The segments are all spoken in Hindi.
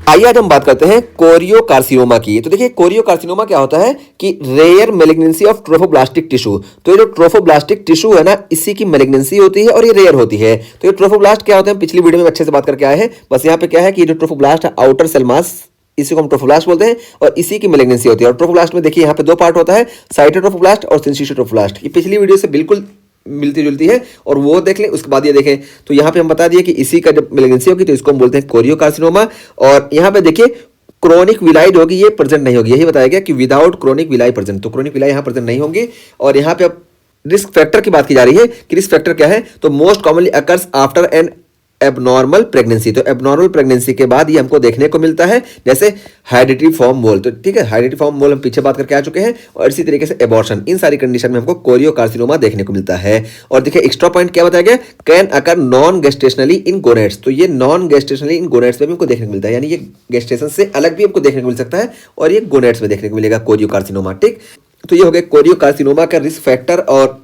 आइए आज हम बात करते हैं कोरियोकार्सिनोमा की। तो देखिए कोरियोकार्सिनोमा क्या होता है कि rare malignancy of trophoblastic tissue. तो ये जो ट्रोफोब्लास्टिक टिश्यू है ना, इसी की मैलिग्नेंसी होती है और ये रेयर होती है। तो ये ट्रोफोब्लास्ट क्या होते हैं पिछली वीडियो में अच्छे से बात करके आए हैं। बस यहाँ पे क्या है कि ये जो ट्रोफोब्लास्ट है आउटर सेल मास, इसी को हम ट्रोफोब्लास्ट बोलते हैं और इसी की मैलिग्नेंसी होती है। और ट्रोफोब्लास्ट में देखिए यहाँ पे दो पार्ट होता है, साइटोट्रोफोब्लास्ट और सिंचियोट्रोफोब्लास्ट। ये पिछली वीडियो से बिल्कुल मिलती जुलती है और वो देख लें, उसके बाद ये देखें। तो यहाँ पे हम बता दिए कि इसी का जब मैलिग्नेंसी होगी तो इसको हम बोलते हैं कोरियोकार्सिनोमा। और यहाँ पे देखिए क्रोनिक विलाई जो होगी ये प्रेजेंट नहीं होगी, यही बताया गया कि विदाउट क्रोनिक विलाई प्रेजेंट। तो क्रोनिक विलाई यहाँ प्रेजेंट नहीं होंगी। और यहाँ पे अब रिस्क फैक्टर की बात की जा रही है कि रिस्क फैक्टर क्या है, तो most commonly occurs after N abnormal pregnancy. तो एबनॉर्मल प्रेगनेंसी के बाद ये हमको देखने को मिलता है, जैसे हेरिडिटरी फॉर्म मोल। तो ठीक है, हेरिडिटरी फॉर्म मोल हम पीछे बात करके आ चुके हैं। और इसी तरीके से एबॉर्शन, इन सारी कंडीशन में हमको कोरियोकार्सिनोमा देखने को मिलता है। और देखिए एक्स्ट्रा पॉइंट क्या बताया गया, can occur non gestationally in gonads. तो ये नॉन गेस्टेशनली इन गोनेट्स में भी हमको देखने को मिलता है, यानी ये गेस्टेशन से अलग भी हमको देखने को मिल सकता है और ये गोनेट्स में देखने को मिलेगा कोरियोकार्सिनोमा। ठीक, तो ये हो गया कोरियोकार्सिनोमा का रिस्क फैक्टर और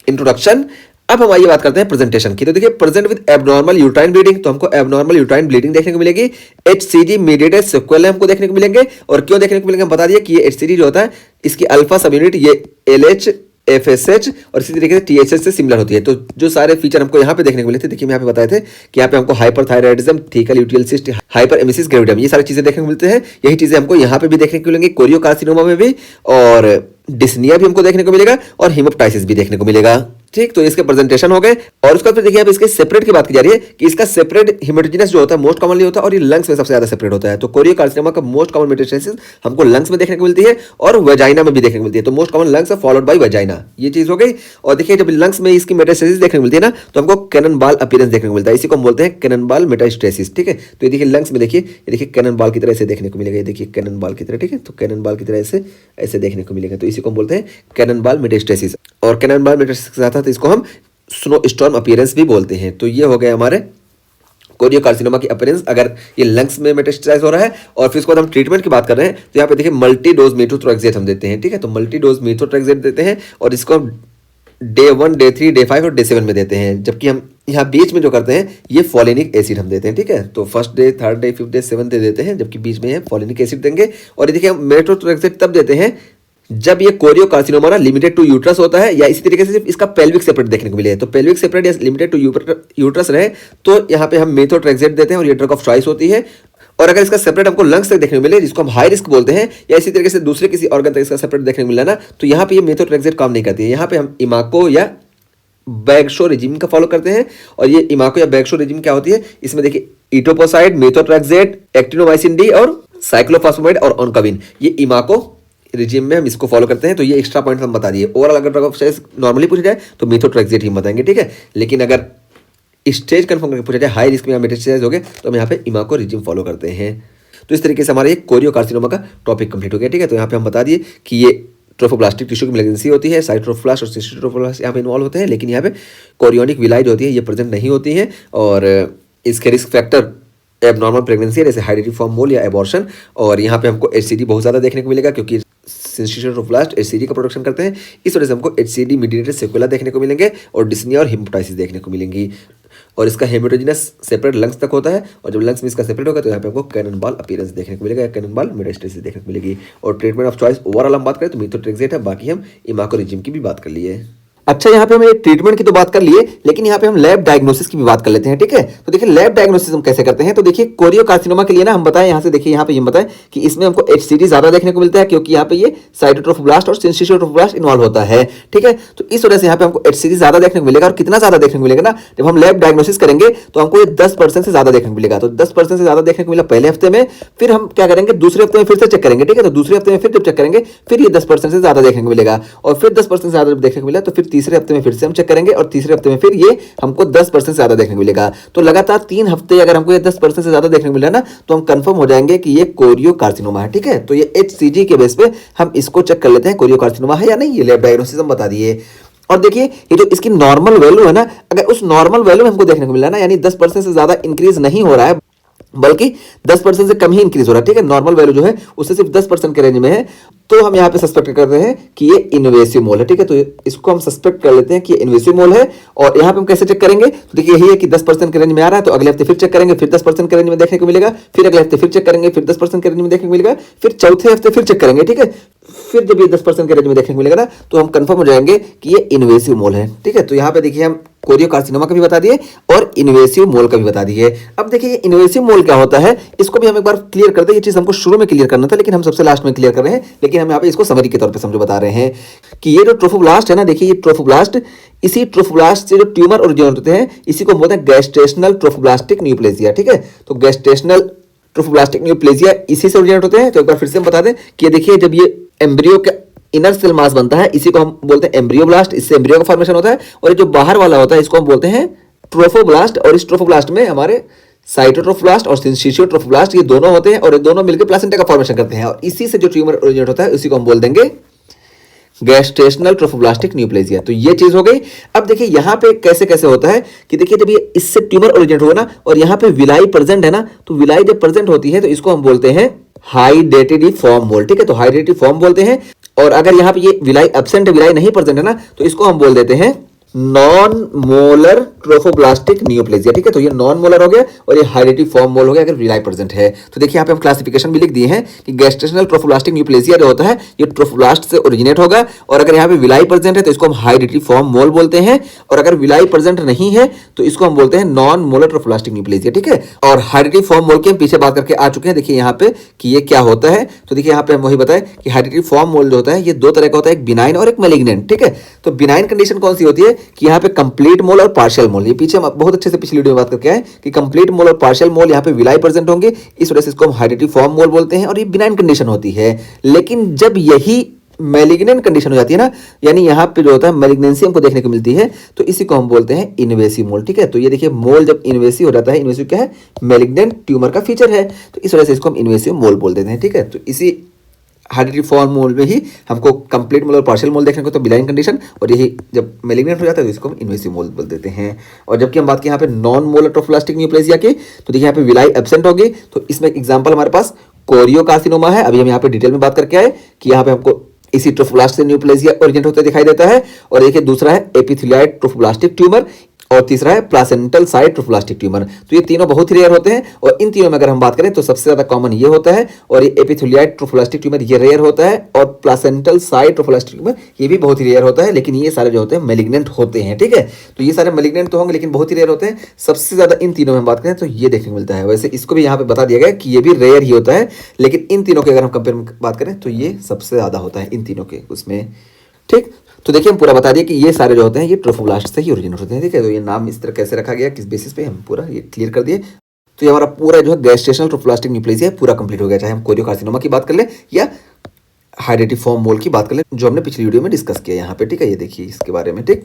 इंट्रोडक्शन। अब हम आइए बात करते हैं प्रेजेंटेशन की। तो देखिए present with abnormal uterine bleeding, तो हमको एबनॉर्मल यूट्राइन ब्लीडिंग देखने को मिलेगी। HCG मीडिएटेड सेक्वेल हमको देखने को मिलेंगे। और क्यों देखने को मिलेंगे हम बता दिए कि ये HCG जो होता है इसकी अल्फा सब यूनिट ये LH FSH और इसी तरीके से THH से सिमिलर होती है। तो जो सारे फीचर हमको यहाँ पे देखने को मिले थे, देखिए मैं यहाँ पे बताए थे कि यहाँ पे हमको हाइपरथायराइडिज्म, थीकल ल्यूटियल सिस्ट, हाइपरएमेसिस ग्रेविडियम, ये सारी चीजें देखने को मिलते हैं। यही चीजें हमको यहाँ पे भी देखने को मिलेंगी कोरियोकार्सिनोमा में भी। और डिस्निया भी हमको देखने को मिलेगा और हिमोप्टाइसिस भी देखने को मिलेगा। ठीक, तो इसके प्रेजेंटेशन हो गए। और उसके बाद देखिए अब इसके सेपरेट की बात की जा रही है कि इसका सेपरेट हेमेटोजेनस जो होता है मोस्ट कॉमनली होता है और ये लंग्स में सबसे ज्यादा सेपरेट होता है। तो कोरियोकार्सिनोमा का मोस्ट कॉमन मेटास्टेसिस हमको लंग्स में देखने को मिलती है और वेजाइना में भी देखने को मिलती है। तो most common lungs followed by vagina, ये चीज हो गई। और देखिए जब लंग्स में इसकी मेटास्टेसिस देखने को मिलती है ना, तो हमको कैनन बॉल अपीयरेंस देखने को मिलता है, इसी को हम बोलते हैं कैनन बॉल मेटास्टेसिस। ठीक है, तो ये देखिए लंग्स में देखिए, ये देखिए कैनन बॉल की तरह से देखने को मिलेगा, ये देखिए कैनन बॉल की तरह। ठीक है, तो कैनन बॉल की तरह से ऐसे देखने को मिलेगा, तो इसी को हम बोलते हैं कैनन बॉल मेटास्टेसिस। और कैनन बॉल मेटास्टेसिस के साथ इसको हम स्नो स्टॉर्म अपीयरेंस भी बोलते हैं। तो ये हो गया हमारे कोरियोकार्सिनोमा की अपीयरेंस अगर ये लंग्स में मेटास्टेसाइज हो रहा है। और फिर इसके बाद हम ट्रीटमेंट की बात कर रहे हैं, तो यहाँ पे देखिए मल्टी डोज मेथोट्रेक्सेट हम देते हैं। ठीक है, तो मल्टी डोज मेथोट्रेक्सेट देते हैं और इसको हम डे 1, डे 3, डे 5 और डे 7 में देते हैं। जबकि हम यहाँ बीच में जो करते हैं ये फॉलिनिक एसिड हम देते हैं। ठीक है, तो first day, third day, fifth day, 7th day देते हैं, जबकि बीच में हम फॉलिनिक एसिड देंगे। और ये देखिए हम मेथोट्रेक्सेट तब देते हैं जब ये कोरियोकार्सिनोमा ना लिमिटेड टू यूट्रस होता है या इसी तरीके से सिर्फ इसका पेल्विक सेपरेट देखने को मिले। तो पेल्विक सेपरेट या लिमिटेड टू यूट्रस रहे तो यहाँ पे हम मेथोट्रेक्सेट देते हैं और ये ड्रग ऑफ चॉइस होती है। और अगर इसका सेपरेट हमको लंग्स तक देखने को मिले, जिसको हम हाई रिस्क बोलते हैं, या इसी तरीके से दूसरे किसी ऑर्गन तक इसका सेपरेट देखने को मिला ना, तो यहाँ पे ये मेथोट्रेक्सेट काम नहीं करती है। यहाँ पे हम इमाको या बैगशो रेजिम का फॉलो करते हैं। और ये इमाको या बैगशो रेजिम क्या होती है, इसमें देखिए इटोपोसाइड, मेथोट्रेक्सेट, एक्टिनोमाइसिन डी और साइक्लोफॉस्फेमाइड और ऑनकाविन, ये इमाको रिजिम में हम इसको फॉलो करते हैं। तो ये एक्स्ट्रा पॉइंट हम बता दिए। ओवरऑल अगर ड्रग ऑफ चॉइस नॉर्मली पूछा जाए तो मेथोट्रेक्सेट ही हम बताएंगे। ठीक है, लेकिन अगर स्टेज कंफर्म करके पूछा जाए हाई रिस्क में मेटास्टेसाइज हो गए तो हम यहाँ पे इमाको रिजिम फॉलो करते हैं। तो इस तरीके से हमारे ये कोरियोकार्सिनोमा का टॉपिक कंप्लीट हो गया। ठीक है, तो यहाँ पे हम बता दिए कि ये ट्रोफोब्लास्टिक टिश्यू की मैलिग्नेंसी होती है, साइटोट्रोफोब्लास्ट और सिस्टोट्रोफोब्लास्ट यहाँ पे इन्वॉल्व होते हैं, लेकिन यहाँ पे कोरियोनिक विलाई जो होती है ये प्रेजेंट नहीं होती है। और इसके रिस्क फैक्टर एबनॉर्मल प्रेगनेंसी जैसे हेरिडिटरी फॉर्म मोल या एबॉर्शन। और यहाँ पे हमको HCG बहुत ज़्यादा देखने को मिलेगा क्योंकि सिंचियोट्रोफोब्लास्ट HCG का प्रोडक्शन करते हैं, इस वजह से हमको HCG मीडिएटेड सेक्वेला देखने को मिलेंगे और डिस्निया और हिमोप्टाइसिस देखने को मिलेंगी। और इसका हेमेटोजेनस सेपरेट लंग्स तक होता है और जब लंग्स में इसका सेपरेट होगा तो यहाँ पे हमको कैनन बॉल अपीयरेंस देखने को मिलेगा या कैनन बॉल मेटास्टेसिस देखने को मिलेगी। और ट्रीटमेंट ऑफ चॉइस ओवरऑल हम बात करें तो मेथोट्रेक्सेट है, बाकी हम इमाको रिजिम की भी बात कर लिए। अच्छा, यहाँ पे हम ट्रीटमेंट की तो बात कर लिए, लेकिन यहाँ पे हम लैब डायग्नोसिस की भी बात कर लेते हैं। ठीक है, तो देखिए लैब डायग्नोसिस हम कैसे करते हैं। तो देखिए कोरियोकार्सिनोमा के लिए ना हम बताएं, यहाँ से देखिए यहाँ पे ये बताएं कि इसमें हमको HCG ज्यादा देखने को मिलता है क्योंकि यहाँ पे ये साइटोट्रोफोब्लास्ट और सिंचियोट्रोफोब्लास्ट इन्वॉल्व होता है। ठीक है, तो इस वजह से यहाँ पे हमको HCG ज्यादा देखने को मिलेगा। और कितना ज्यादा देखने को मिलेगा ना, जब हम लैब डायग्नोसिस करेंगे तो हमको ये 10% से ज्यादा देखने को मिलेगा। तो 10% से ज्यादा देखने को मिला पहले हफ्ते में, फिर हम क्या करेंगे दूसरे हफ्ते में फिर से चेक करेंगे। ठीक है, तो दूसरे हफ्ते में फिर जब चेक करेंगे फिर ये 10% से ज्यादा देखने को मिलेगा और फिर 10% से ज्यादा देखने को मिला तो फिर तीसरे हफ्ते में फिर से चेक करेंगे और तीसरे हफ्ते में फिर ये हमको 10% से ज्यादा देखने को मिलेगा। तो लगातार 3 हफ्ते अगर हमको ये 10% से ज्यादा देखने को मिला ना, तो हम कंफर्म हो जाएंगे कि ये कोरियोकार्सिनोमा है। ठीक है, तो ये HCG के बेस पे हम इसको चेक कर लेते हैं कोरियोकार्सिनोमा है या नहीं। ये लैब डायग्नोसिस हम बता दिए। और देखिए ये जो इसकी नॉर्मल वैल्यू है ना, अगर उस नॉर्मल वैल्यू हमको देखने को मिला ना, यानी 10% से ज्यादा इंक्रीज नहीं हो रहा है बल्कि 10% से कम ही इंक्रीज हो रहा है। ठीक है, नॉर्मल वैल्यू जो है उससे सिर्फ 10% के रेंज में है तो हम यहाँ पे सस्पेक्ट करते हैं कि ये इन्वेसिव मोल है। ठीक है, तो इसको हम सस्पेक्ट कर लेते हैं कि ये इन्वेसिव मोल है। और यहाँ पे हम कैसे चेक करेंगे, तो देखिए यही है कि 10% के रेंज में आ रहा है, तो अगले हफ्ते फिर चेक करेंगे, फिर 10% के रेंज में देखने को मिलेगा, फिर अगले हफ्ते फिर चेक करेंगे, फिर 10% के रेंज में देखने को मिलेगा, फिर चौथे हफ्ते फिर चेक करेंगे। ठीक है, फिर जब ये 10% के रेंज में देखने को मिलेगा ना, तो हम कंफर्म हो जाएंगे कि ये इन्वेसिव मोल है। ठीक है, तो यहाँ पे देखिए हम कोरियोकार्सिनोमा का भी बता दिए और इन्वेसिव मोल का भी बता दिए। अब देखिए ये इन्वेसिव मोल क्या होता है, इसको भी हम एक बार क्लियर कर दें। ये चीज हमको शुरू में क्लियर करना था, लेकिन हम सबसे लास्ट में क्लियर कर रहे हैं। लेकिन हम यहाँ पे इसको समरी के तौर पे समझो बता रहे हैं कि ये जो ट्रोफोब्लास्ट है ना, देखिए ये ट्रोफोब्लास्ट, इसी ट्रोफोब्लास्ट से जो ट्यूमर ओरिजिनेट होते हैं, इसी को बोलते हैं गैस्ट्रेशनल ट्रोफोब्लास्टिक न्यूप्लेसिया। ठीक है, तो गैस्ट्रेशनल ट्रोफोब्लास्टिक न्यूप्लेसिया इसी से ओरिजिनेट होते हैं। तो एक बार फिर से हम बता दें कि देखिए जब ये एम्ब्रियो के इनर सेल मास बनता है, इसी को हम बोलते हैं एम्ब्रियोब्लास्ट, इससे एम्ब्रियो का फॉर्मेशन होता है। और ये जो बाहर वाला होता है, इसको हम बोलते हैं ट्रोफोब्लास्ट। और इस ट्रोफोब्लास्ट में हमारे साइटोट्रोफोब्लास्ट और सिंचियोट्रोफोब्लास्ट, ये दोनों होते हैं और ये दोनों मिलकर प्लासेंटा का फॉर्मेशन करते हैं। और इसी से जो ट्यूमर ओरिजिनेट होता है, उसी को हम बोल देंगे गैस्ट्रेशनल ट्रोफोब्लास्टिक न्यूप्लेसिया। तो ये चीज हो गई। अब देखिए यहाँ पे कैसे कैसे होता है कि देखिए जब ये इससे ट्यूमर ओरिजिनेट होगा ना, और यहाँ पे विलाई प्रेजेंट है ना, तो विलाई जब प्रेजेंट होती है तो इसको हम बोलते हैं हाइडेटिडिफॉर्म मोल। ठीक है, तो हाइडेटिडिफॉर्म बोलते हैं। और अगर यहाँ पे ये विलाई एब्सेंट है, विलाई नहीं प्रेजेंट है ना, तो इसको हम बोल देते हैं नॉन मोलर ट्रोफोब्लास्टिक न्यूप्लेसिया। ठीक है, तो ये नॉन मोलर हो गया और ये हाइडेटिफॉर्म मोल हो गया अगर विलाई प्रेजेंट है। तो देखिए यहाँ पे हम क्लासिफिकेशन भी लिख दिए हैं कि गैस्ट्रेशनल ट्रोफोब्लास्टिक न्यूप्लेसिया जो होता है, ये ट्रोफोब्लास्ट से ओरिजिनेट होगा। और अगर यहाँ पे विलाई प्रेजेंट है तो इसको हम हाइडेटिफॉर्म मोल बोलते हैं। और अगर विलाई प्रेजेंट नहीं है तो इसको हम बोलते हैं नॉन मोलर ट्रोफोब्लास्टिक न्यूप्लेसिया। ठीक है, और हाइडेटिफॉर्म मोल की हम पीछे बात करके आ चुके हैं। देखिए यहाँ पे कि ये क्या होता है, तो देखिए यहाँ पे हम वही बताएं कि हाइडेटिफॉर्म मोल जो होता है, ये दो तरह का होता है, एक बिनाइन और एक मैलिग्नेंट। ठीक है, तो बिनाइन कंडीशन कौन सी होती है कि यहाँ पे कंप्लीट मोल और पार्शियल मोल, ये पीछे हम बहुत अच्छे से पिछली वीडियो में बात करके आए कि कंप्लीट मोल और पार्शियल मोल यहाँ पे विलाई प्रेजेंट होंगे, इस वजह से इसको हम हाइडेटिफॉर्म मोल बोलते हैं और ये बिनाइन कंडीशन होती है। लेकिन जब यही मैलिग्नेंट कंडीशन हो जाती है ना, यानी यहाँ पे जो होता है मैलिग्नेंसी हमको देखने को मिलती है, तो इसी को हम बोलते हैं इन्वेसिव मोल। ठीक है, तो ये देखिए मोल जब इन्वेसिव हो जाता है, इन्वेसिव क्या है, मैलिग्नेंट ट्यूमर का फीचर है, तो इस वजह से इसको हम इन्वेसिव मोल बोल देते हैं। ठीक है, तो इसी हाइडेटिफॉर्म मोल में ही हमको कंप्लीट मोल और पार्शियल मोल देखने को तो बिलाइन कंडीशन, और यही जब मैलिग्नेंट हो जाता है तो इसको हम इन्वेसिव मोल बोल देते हैं। और जबकि हम बात की यहाँ पे नॉन मोलर ट्रोफोब्लास्टिक न्यूप्लेसिया की, तो देखिए यहाँ पे विलाई एब्सेंट होगी, तो इसमें एक एग्जांपल हमारे पास कोरियोकार्सिनोमा है। अभी हम यहाँ पे डिटेल में बात करके आए कि यहाँ पे हमको इसी ट्रोफोब्लास्ट से न्यूप्लेसिया ओरिजिनेट होते दिखाई देता है। और देखिए दूसरा है एपिथेलियाइड ट्रोफोब्लास्टिक ट्यूमर और तीसरा है प्लासेंटल साइड ट्रोफोब्लास्टिक ट्यूमर। तो ये तीनों बहुत ही रेयर होते हैं और इन तीनों में अगर हम बात करें तो सबसे ज्यादा कॉमन ये होता है, और ये एपिथेलियाइड ट्रोफोब्लास्टिक ट्यूमर ये रेयर होता है, और प्लासेंटल साइड ट्रोफोब्लास्टिक ट्यूमर ये भी बहुत ही रेयर होता है। लेकिन ये सारे जो होते हैं मैलिग्नेंट होते हैं। ठीक है, तो ये सारे मैलिग्नेंट तो होंगे लेकिन बहुत ही रेयर होते हैं। सबसे ज्यादा इन तीनों में हम बात करें तो ये देखने को मिलता है। वैसे इसको भी यहाँ पे बता दिया गया कि ये भी रेयर ही होता है, लेकिन इन तीनों के अगर हम कंपेयर में बात करें तो ये सबसे ज्यादा होता है इन तीनों के उसमें। ठीक, तो देखिए हम पूरा बता दिए कि ये सारे जो होते हैं ये ट्रोफोब्लास्ट से ही ओरिजिनेट होते हैं। ठीक है, तो ये नाम इस तरह कैसे रखा गया, किस बेसिस पे, हम पूरा ये क्लियर कर दिए। तो ये हमारा पूरा जो है गैस्ट्रेशनल ट्रोफोब्लास्टिक न्यूप्लेसिया पूरा कंप्लीट हो गया, चाहे हम कोरियोकार्सिनोमा की बात कर ले या हाइडेटिफॉर्म मोल की बात कर ले, जो हमने पिछली वीडियो में डिस्कस किया यहाँ पे। ठीक है, ये देखिए इसके बारे में। ठीक।